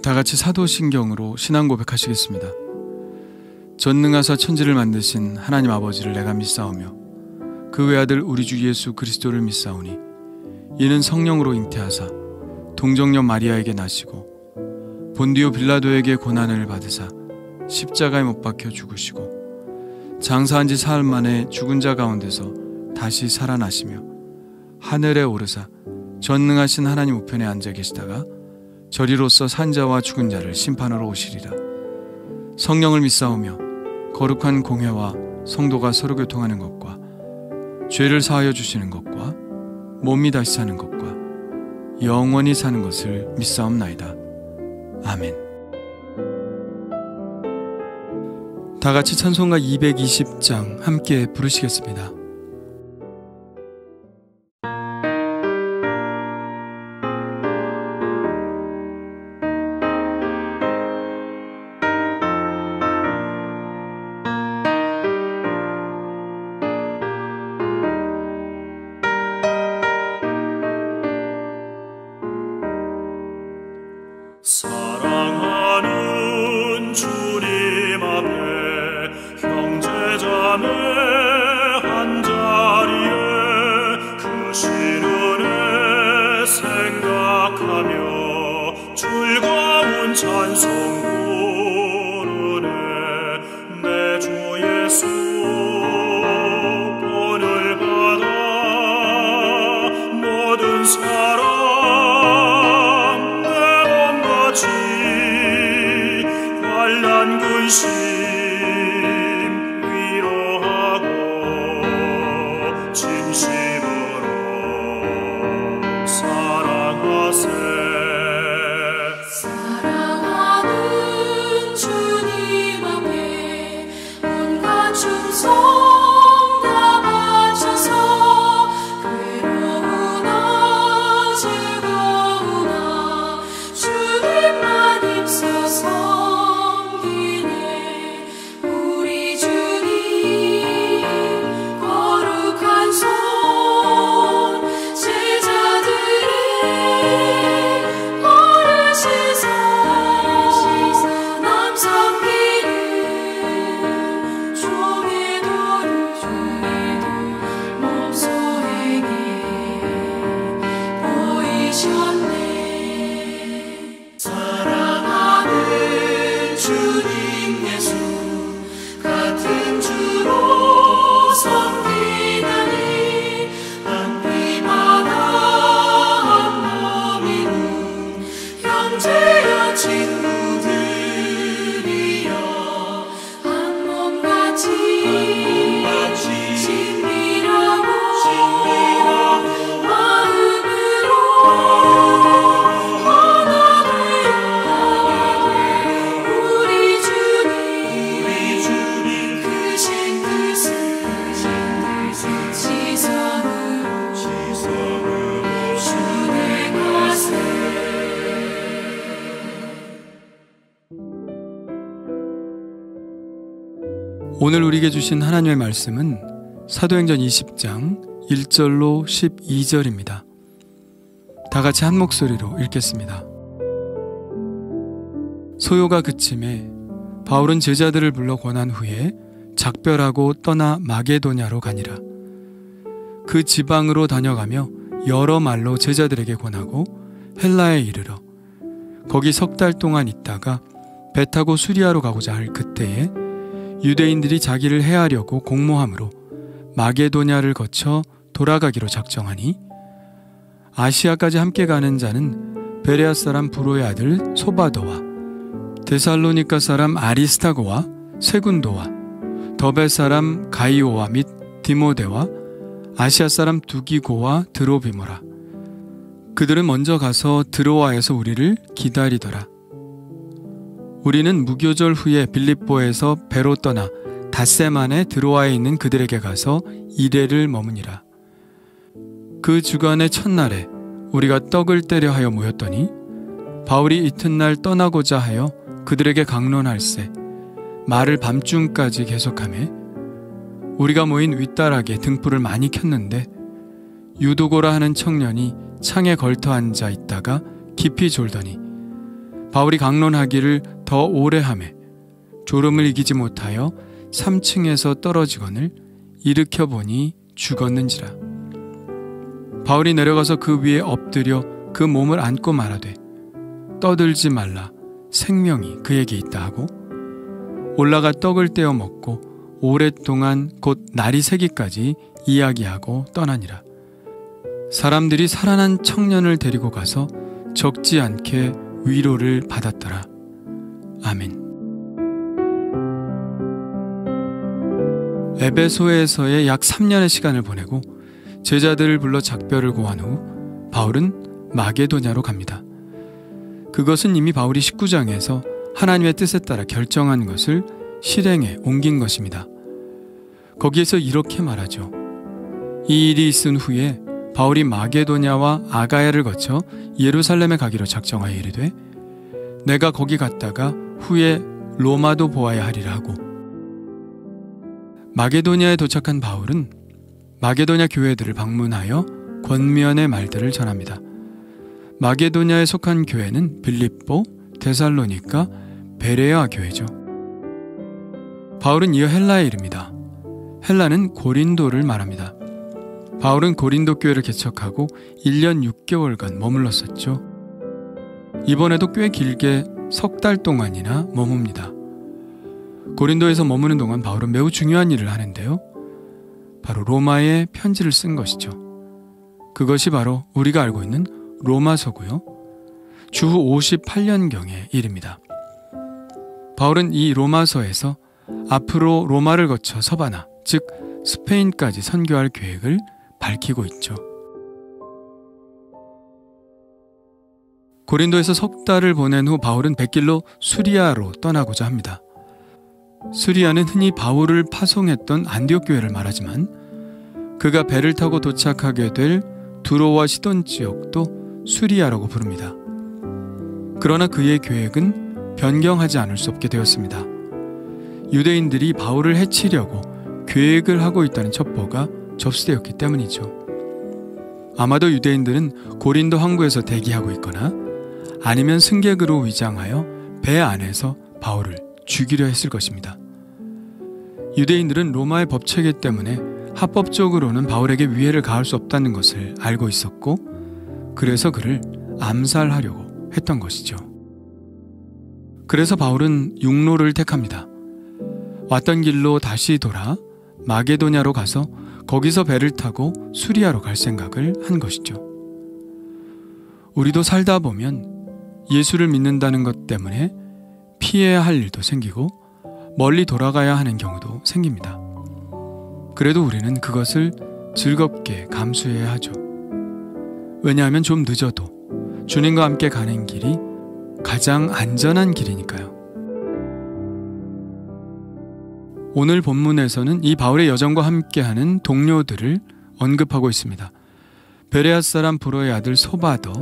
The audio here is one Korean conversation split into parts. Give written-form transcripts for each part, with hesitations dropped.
다 같이 사도신경으로 신앙 고백하시겠습니다. 전능하사 천지를 만드신 하나님 아버지를 내가 믿사오며 그 외아들 우리 주 예수 그리스도를 믿사오니 이는 성령으로 잉태하사 동정녀 마리아에게 나시고 본디오 빌라도에게 고난을 받으사 십자가에 못 박혀 죽으시고 장사한 지 사흘 만에 죽은 자 가운데서 다시 살아나시며 하늘에 오르사 전능하신 하나님 우편에 앉아 계시다가 저리로서 산 자와 죽은 자를 심판하러 오시리라. 성령을 믿사오며 거룩한 공회와 성도가 서로 교통하는 것과 죄를 사하여 주시는 것과 몸이 다시 사는 것과 영원히 사는 것을 믿사옵나이다. 아멘. 다 같이 찬송가 220장 함께 부르시겠습니다. 사랑하는 주님 앞에 형제자매 한자리에 그 신은혜 생각하며 즐거운 찬송 부르네. 내 주 예수 본을 받아 모든 사랑 환난 근심 위로하고 진심으로 사랑하세. 사랑하는 주님 앞에 온갖 충성 다 바쳐서 괴로우나 즐거우나 주님만 입소서. 오늘 우리에게 주신 하나님의 말씀은 사도행전 20장 1절로 12절입니다. 다 같이 한 목소리로 읽겠습니다. 소요가 그침에 바울은 제자들을 불러 권한 후에 작별하고 떠나 마게도냐로 가니라. 그 지방으로 다녀가며 여러 말로 제자들에게 권하고 헬라에 이르러 거기 석 달 동안 있다가 배 타고 수리아로 가고자 할 그때에 유대인들이 자기를 해하려고 공모함으로 마게도냐를 거쳐 돌아가기로 작정하니 아시아까지 함께 가는 자는 베레아 사람 브로의 아들 소바도와 데살로니가 사람 아리스타고와 세군도와 더베 사람 가이오와 및 디모데와 아시아 사람 두기고와 드로비모라. 그들은 먼저 가서 드로아에서 우리를 기다리더라. 우리는 무교절 후에 빌립보에서 배로 떠나 닷새만에 드로아에 있는 그들에게 가서 이레를 머무니라. 그 주간의 첫날에 우리가 떡을 떼려 하여 모였더니 바울이 이튿날 떠나고자 하여 그들에게 강론할세 말을 밤중까지 계속하매 우리가 모인 윗다락에 등불을 많이 켰는데 유도고라 하는 청년이 창에 걸터 앉아 있다가 깊이 졸더니 바울이 강론하기를 더 오래 하매 졸음을 이기지 못하여 3층에서 떨어지거늘 일으켜 보니 죽었는지라. 바울이 내려가서 그 위에 엎드려 그 몸을 안고 말하되 떠들지 말라, 생명이 그에게 있다 하고 올라가 떡을 떼어 먹고 오랫동안 곧 날이 새기까지 이야기하고 떠나니라. 사람들이 살아난 청년을 데리고 가서 적지 않게 위로를 받았더라. 아멘. 에베소에서의 약 3년의 시간을 보내고 제자들을 불러 작별을 고한 후 바울은 마게도냐로 갑니다. 그것은 이미 바울이 19장에서 하나님의 뜻에 따라 결정한 것을 실행에 옮긴 것입니다. 거기에서 이렇게 말하죠. 이 일이 있은 후에 바울이 마게도냐와 아가야를 거쳐 예루살렘에 가기로 작정하여 이르되 내가 거기 갔다가 후에 로마도 보아야 하리라 하고, 마게도냐에 도착한 바울은 마게도냐 교회들을 방문하여 권면의 말들을 전합니다. 마게도냐에 속한 교회는 빌립보, 데살로니가, 베레아 교회죠. 바울은 이어 헬라에 이릅니다. 헬라는 고린도를 말합니다. 바울은 고린도 교회를 개척하고 1년 6개월간 머물렀었죠. 이번에도 꽤 길게 석 달 동안이나 머뭅니다. 고린도에서 머무는 동안 바울은 매우 중요한 일을 하는데요. 바로 로마에 편지를 쓴 것이죠. 그것이 바로 우리가 알고 있는 로마서고요. 주후 58년경의 일입니다. 바울은 이 로마서에서 앞으로 로마를 거쳐 서바나, 즉 스페인까지 선교할 계획을 밝히고 있죠. 고린도에서 석 달을 보낸 후 바울은 백길로 수리아로 떠나고자 합니다. 수리아는 흔히 바울을 파송했던 안디옥 교회를 말하지만 그가 배를 타고 도착하게 될 두로와 시돈 지역도 수리아라고 부릅니다. 그러나 그의 계획은 변경하지 않을 수 없게 되었습니다. 유대인들이 바울을 해치려고 계획을 하고 있다는 첩보가 접수되었기 때문이죠. 아마도 유대인들은 고린도 항구에서 대기하고 있거나 아니면 승객으로 위장하여 배 안에서 바울을 죽이려 했을 것입니다. 유대인들은 로마의 법체계 때문에 합법적으로는 바울에게 위해를 가할 수 없다는 것을 알고 있었고, 그래서 그를 암살하려고 했던 것이죠. 그래서 바울은 육로를 택합니다. 왔던 길로 다시 돌아 마게도냐로 가서 거기서 배를 타고 수리아로 갈 생각을 한 것이죠. 우리도 살다 보면 예수를 믿는다는 것 때문에 피해야 할 일도 생기고 멀리 돌아가야 하는 경우도 생깁니다. 그래도 우리는 그것을 즐겁게 감수해야 하죠. 왜냐하면 좀 늦어도 주님과 함께 가는 길이 가장 안전한 길이니까요. 오늘 본문에서는 이 바울의 여정과 함께하는 동료들을 언급하고 있습니다. 베레아 사람 브로의 아들 소바더,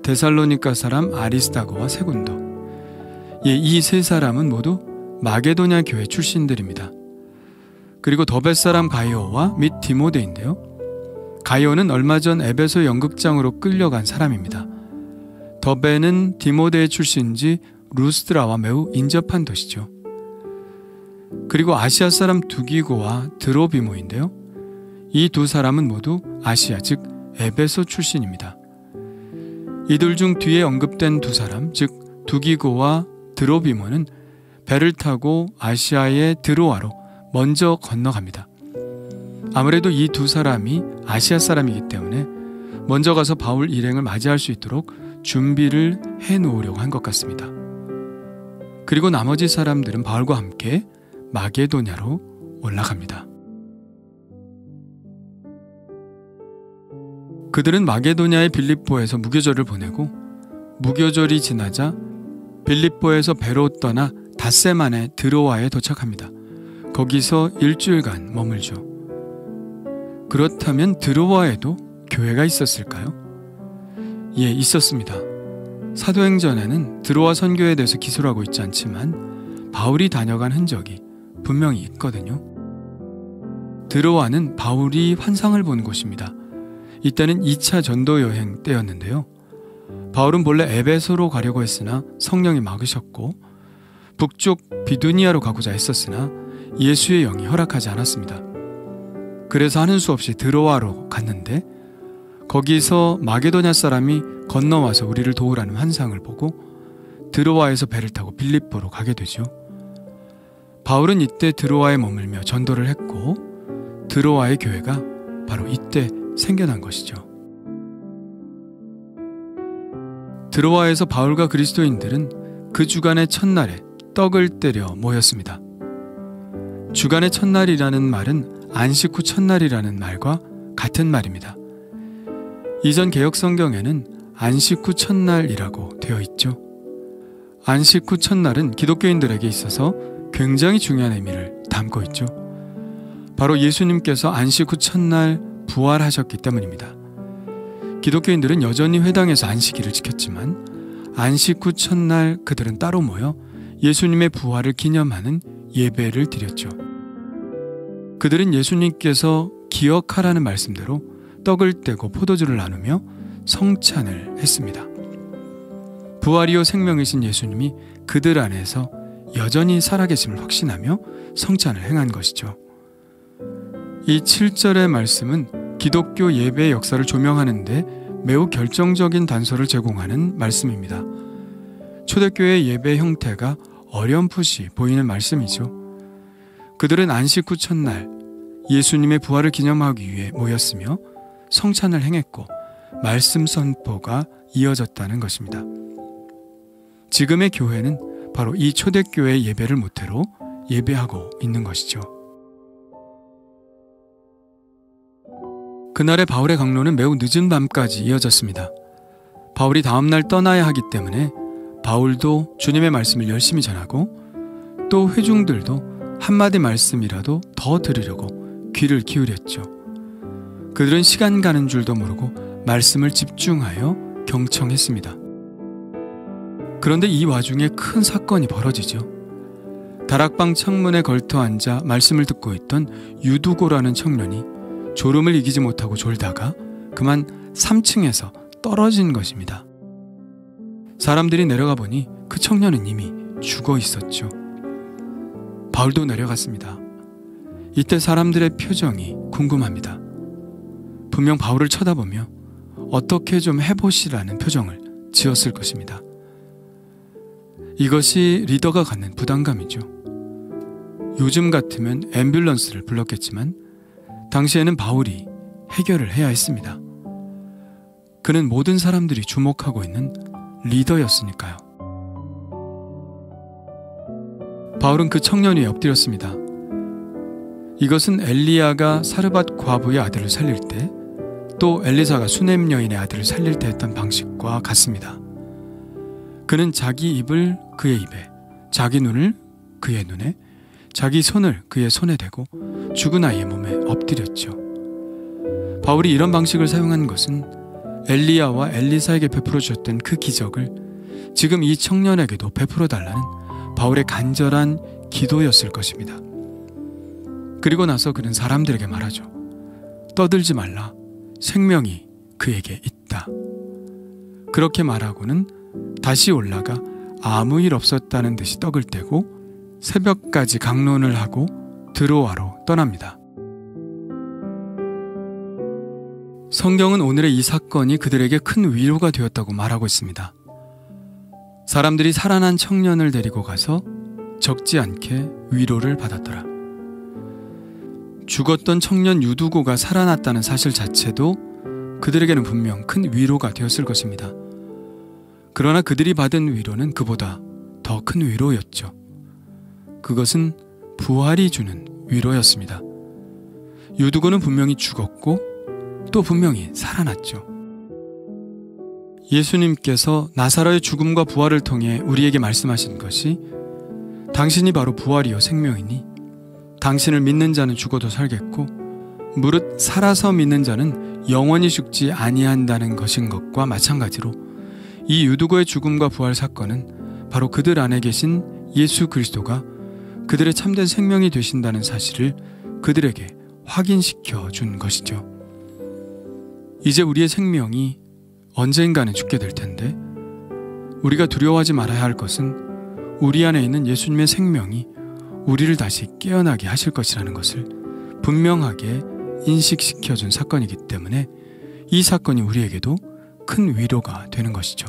데살로니가 사람 아리스다고와 세군도. 이 세 사람은 모두 마게도냐 교회 출신들입니다. 그리고 더베 사람 가이오와 및 디모데인데요. 가이오는 얼마 전 에베소 연극장으로 끌려간 사람입니다. 더베는 디모데의 출신지 루스드라와 매우 인접한 도시죠. 그리고 아시아 사람 두기고와 드로비모인데요. 이 두 사람은 모두 아시아, 즉 에베소 출신입니다. 이들 중 뒤에 언급된 두 사람, 즉 두기고와 드로비모는 배를 타고 아시아의 드로아로 먼저 건너갑니다. 아무래도 이 두 사람이 아시아 사람이기 때문에 먼저 가서 바울 일행을 맞이할 수 있도록 준비를 해놓으려고 한 것 같습니다. 그리고 나머지 사람들은 바울과 함께 마게도냐로 올라갑니다. 그들은 마게도냐의 빌립보에서 무교절을 보내고 무교절이 지나자 빌립보에서 배로 떠나 닷새 만에 드로아에 도착합니다. 거기서 일주일간 머물죠. 그렇다면 드로아에도 교회가 있었을까요? 예, 있었습니다. 사도행전에는 드로아 선교에 대해서 기술하고 있지 않지만 바울이 다녀간 흔적이 분명히 있거든요. 드로아는 바울이 환상을 본 곳입니다. 이때는 2차 전도 여행 때였는데요. 바울은 본래 에베소로 가려고 했으나 성령이 막으셨고 북쪽 비두니아로 가고자 했었으나 예수의 영이 허락하지 않았습니다. 그래서 하는 수 없이 드로아로 갔는데 거기서 마게도냐 사람이 건너와서 우리를 도우라는 환상을 보고 드로아에서 배를 타고 빌립보로 가게 되죠. 바울은 이때 드로아에 머물며 전도를 했고 드로아의 교회가 바로 이때 생겨난 것이죠. 드로아에서 바울과 그리스도인들은 그 주간의 첫날에 떡을 때려 모였습니다. 주간의 첫날이라는 말은 안식 후 첫날이라는 말과 같은 말입니다. 이전 개역 성경에는 안식 후 첫날이라고 되어 있죠. 안식 후 첫날은 기독교인들에게 있어서 굉장히 중요한 의미를 담고 있죠. 바로 예수님께서 안식 후 첫날 부활하셨기 때문입니다. 기독교인들은 여전히 회당에서 안식일을 지켰지만 안식 후 첫날 그들은 따로 모여 예수님의 부활을 기념하는 예배를 드렸죠. 그들은 예수님께서 기억하라는 말씀대로 떡을 떼고 포도주를 나누며 성찬을 했습니다. 부활이요 생명이신 예수님이 그들 안에서 여전히 살아계심을 확신하며 성찬을 행한 것이죠. 이 7절의 말씀은 기독교 예배의 역사를 조명하는데 매우 결정적인 단서를 제공하는 말씀입니다. 초대교회의 예배 형태가 어렴풋이 보이는 말씀이죠. 그들은 안식 후 첫날 예수님의 부활을 기념하기 위해 모였으며 성찬을 행했고 말씀 선포가 이어졌다는 것입니다. 지금의 교회는 바로 이 초대교회의 예배를 모태로 예배하고 있는 것이죠. 그날의 바울의 강론은 매우 늦은 밤까지 이어졌습니다. 바울이 다음날 떠나야 하기 때문에 바울도 주님의 말씀을 열심히 전하고 또 회중들도 한마디 말씀이라도 더 들으려고 귀를 기울였죠. 그들은 시간 가는 줄도 모르고 말씀을 집중하여 경청했습니다. 그런데 이 와중에 큰 사건이 벌어지죠. 다락방 창문에 걸터 앉아 말씀을 듣고 있던 유두고라는 청년이 졸음을 이기지 못하고 졸다가 그만 3층에서 떨어진 것입니다. 사람들이 내려가 보니 그 청년은 이미 죽어 있었죠. 바울도 내려갔습니다. 이때 사람들의 표정이 궁금합니다. 분명 바울을 쳐다보며 어떻게 좀 해보시라는 표정을 지었을 것입니다. 이것이 리더가 갖는 부담감이죠. 요즘 같으면 앰뷸런스를 불렀겠지만 당시에는 바울이 해결을 해야 했습니다. 그는 모든 사람들이 주목하고 있는 리더였으니까요. 바울은 그 청년 위에 엎드렸습니다. 이것은 엘리야가 사르밧 과부의 아들을 살릴 때, 또 엘리사가 수넴 여인의 아들을 살릴 때 했던 방식과 같습니다. 그는 자기 입을 그의 입에, 자기 눈을 그의 눈에, 자기 손을 그의 손에 대고 죽은 아이의 몸에 엎드렸죠. 바울이 이런 방식을 사용한 것은 엘리야와 엘리사에게 베풀어 주셨던 그 기적을 지금 이 청년에게도 베풀어 달라는 바울의 간절한 기도였을 것입니다. 그리고 나서 그는 사람들에게 말하죠. 떠들지 말라. 생명이 그에게 있다. 그렇게 말하고는 다시 올라가 아무 일 없었다는 듯이 떡을 떼고 새벽까지 강론을 하고 드로아로 떠납니다. 성경은 오늘의 이 사건이 그들에게 큰 위로가 되었다고 말하고 있습니다. 사람들이 살아난 청년을 데리고 가서 적지 않게 위로를 받았더라. 죽었던 청년 유두고가 살아났다는 사실 자체도 그들에게는 분명 큰 위로가 되었을 것입니다. 그러나 그들이 받은 위로는 그보다 더 큰 위로였죠. 그것은 부활이 주는 위로였습니다. 유두고는 분명히 죽었고 또 분명히 살아났죠. 예수님께서 나사로의 죽음과 부활을 통해 우리에게 말씀하신 것이 당신이 바로 부활이요 생명이니 당신을 믿는 자는 죽어도 살겠고 무릇 살아서 믿는 자는 영원히 죽지 아니한다는 것인 것과 마찬가지로 이 유두고의 죽음과 부활 사건은 바로 그들 안에 계신 예수 그리스도가 그들의 참된 생명이 되신다는 사실을 그들에게 확인시켜 준 것이죠. 이제 우리의 생명이 언젠가는 죽게 될 텐데 우리가 두려워하지 말아야 할 것은 우리 안에 있는 예수님의 생명이 우리를 다시 깨어나게 하실 것이라는 것을 분명하게 인식시켜준 사건이기 때문에 이 사건이 우리에게도 큰 위로가 되는 것이죠.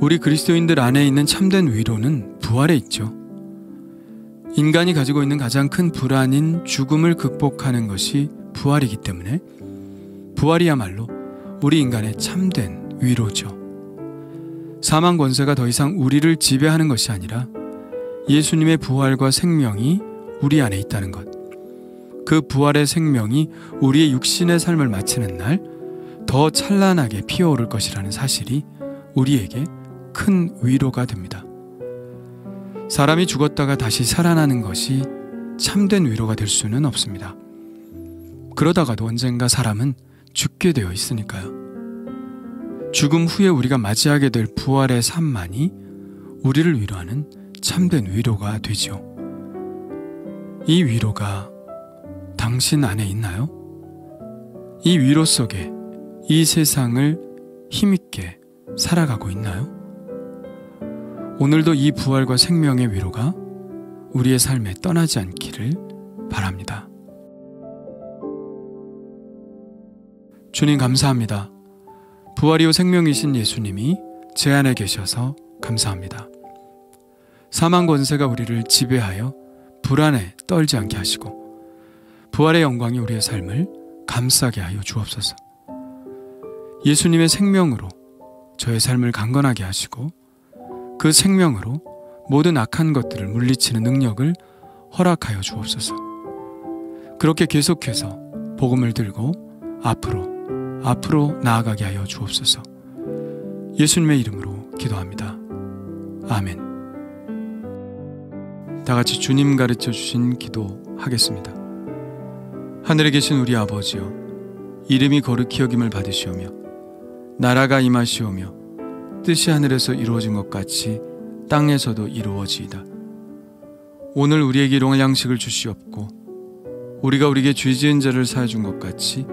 우리 그리스도인들 안에 있는 참된 위로는 부활에 있죠. 인간이 가지고 있는 가장 큰 불안인 죽음을 극복하는 것이 부활이기 때문에 부활이야말로 우리 인간의 참된 위로죠. 사망 권세가 더 이상 우리를 지배하는 것이 아니라 예수님의 부활과 생명이 우리 안에 있다는 것. 그 부활의 생명이 우리의 육신의 삶을 마치는 날 더 찬란하게 피어오를 것이라는 사실이 우리에게 큰 위로가 됩니다. 사람이 죽었다가 다시 살아나는 것이 참된 위로가 될 수는 없습니다. 그러다가도 언젠가 사람은 죽게 되어 있으니까요. 죽음 후에 우리가 맞이하게 될 부활의 삶만이 우리를 위로하는 참된 위로가 되지요. 이 위로가 당신 안에 있나요? 이 위로 속에 이 세상을 힘있게 살아가고 있나요? 오늘도 이 부활과 생명의 위로가 우리의 삶에 떠나지 않기를 바랍니다. 주님 감사합니다. 부활이요 생명이신 예수님이 제 안에 계셔서 감사합니다. 사망 권세가 우리를 지배하여 불안에 떨지 않게 하시고 부활의 영광이 우리의 삶을 감싸게 하여 주옵소서. 예수님의 생명으로 저의 삶을 강건하게 하시고 그 생명으로 모든 악한 것들을 물리치는 능력을 허락하여 주옵소서. 그렇게 계속해서 복음을 들고 앞으로 나아가게 하여 주옵소서. 예수님의 이름으로 기도합니다. 아멘. 다 같이 주님 가르쳐 주신 기도 하겠습니다. 하늘에 계신 우리 아버지여, 이름이 거룩히 여김을 받으시오며 나라가 임하시오며 뜻이 하늘에서 이루어진 것 같이 땅에서도 이루어지이다. 오늘 우리에게 일용할 양식을 주시옵고 우리가 우리에게 죄 지은 자를 사하여 준 것 같이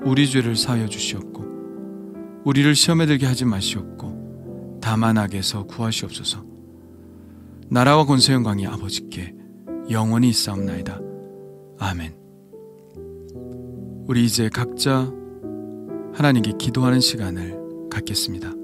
우리 죄를 사하여 주시옵고 우리를 시험에 들게 하지 마시옵고 다만 악에서 구하시옵소서. 나라와 권세 영광이 아버지께 영원히 있사옵나이다. 아멘. 우리 이제 각자 하나님께 기도하는 시간을 갖겠습니다.